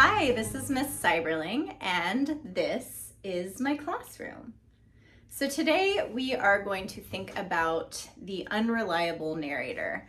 Hi, this is Miss Cyberling, and this is my classroom. So today we are going to think about the unreliable narrator.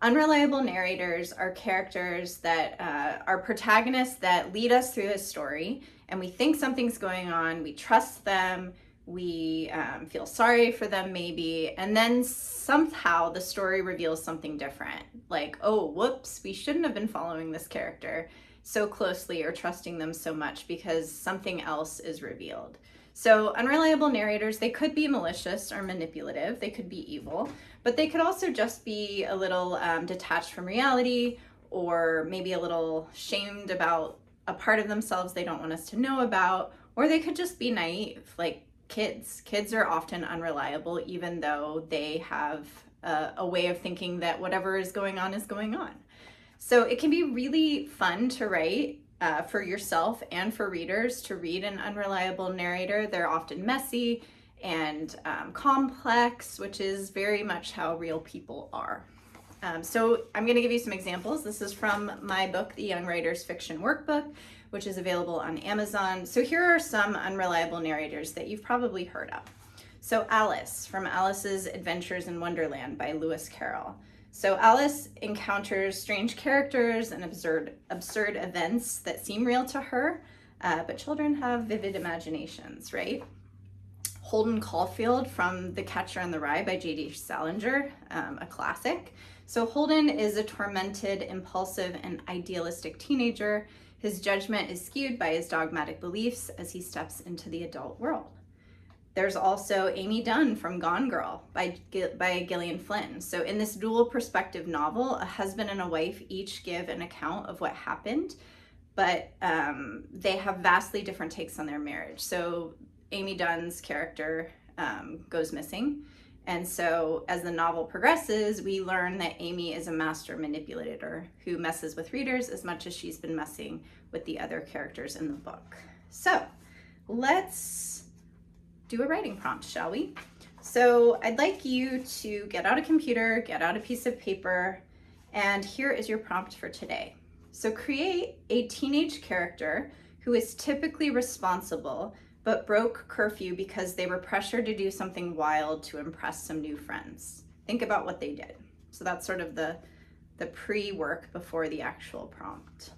Unreliable narrators are characters that are protagonists that lead us through a story, and we think something's going on, we trust them, we feel sorry for them maybe, and then somehow the story reveals something different. Like, oh, whoops, we shouldn't have been following this character so closely or trusting them so much because something else is revealed. So unreliable narrators, they could be malicious or manipulative, they could be evil, but they could also just be a little detached from reality, or maybe a little shamed about a part of themselves they don't want us to know about, or they could just be naive, like kids. Kids are often unreliable, even though they have a way of thinking that whatever is going on is going on. So it can be really fun to write for yourself and for readers to read an unreliable narrator. They're often messy and complex, which is very much how real people are. So I'm going to give you some examples. This is from my book, The Young Writer's Fiction Workbook, which is available on Amazon. So here are some unreliable narrators that you've probably heard of. So Alice, from Alice's Adventures in Wonderland by Lewis Carroll. So Alice encounters strange characters and absurd events that seem real to her, but children have vivid imaginations, right? Holden Caulfield from The Catcher in the Rye by J.D. Salinger, a classic. So Holden is a tormented, impulsive, and idealistic teenager. His judgment is skewed by his dogmatic beliefs as he steps into the adult world. There's also Amy Dunn from Gone Girl by Gillian Flynn. So in this dual perspective novel, a husband and a wife each give an account of what happened, but they have vastly different takes on their marriage. So Amy Dunn's character goes missing. And so as the novel progresses, we learn that Amy is a master manipulator who messes with readers as much as she's been messing with the other characters in the book. So let's do a writing prompt, shall we? So I'd like you to get out a computer, get out a piece of paper, and here is your prompt for today. So create a teenage character who is typically responsible but broke curfew because they were pressured to do something wild to impress some new friends. Think about what they did. So that's sort of the pre-work before the actual prompt.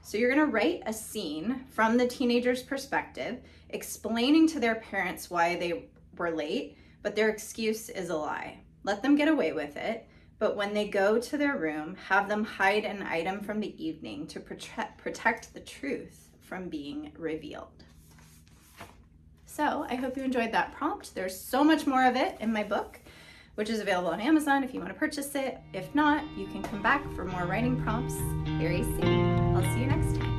So you're gonna write a scene from the teenager's perspective, explaining to their parents why they were late, but their excuse is a lie. Let them get away with it, but when they go to their room, have them hide an item from the evening to protect the truth from being revealed. So I hope you enjoyed that prompt. There's so much more of it in my book, which is available on Amazon if you want to purchase it. If not, you can come back for more writing prompts very soon. I'll see you next time.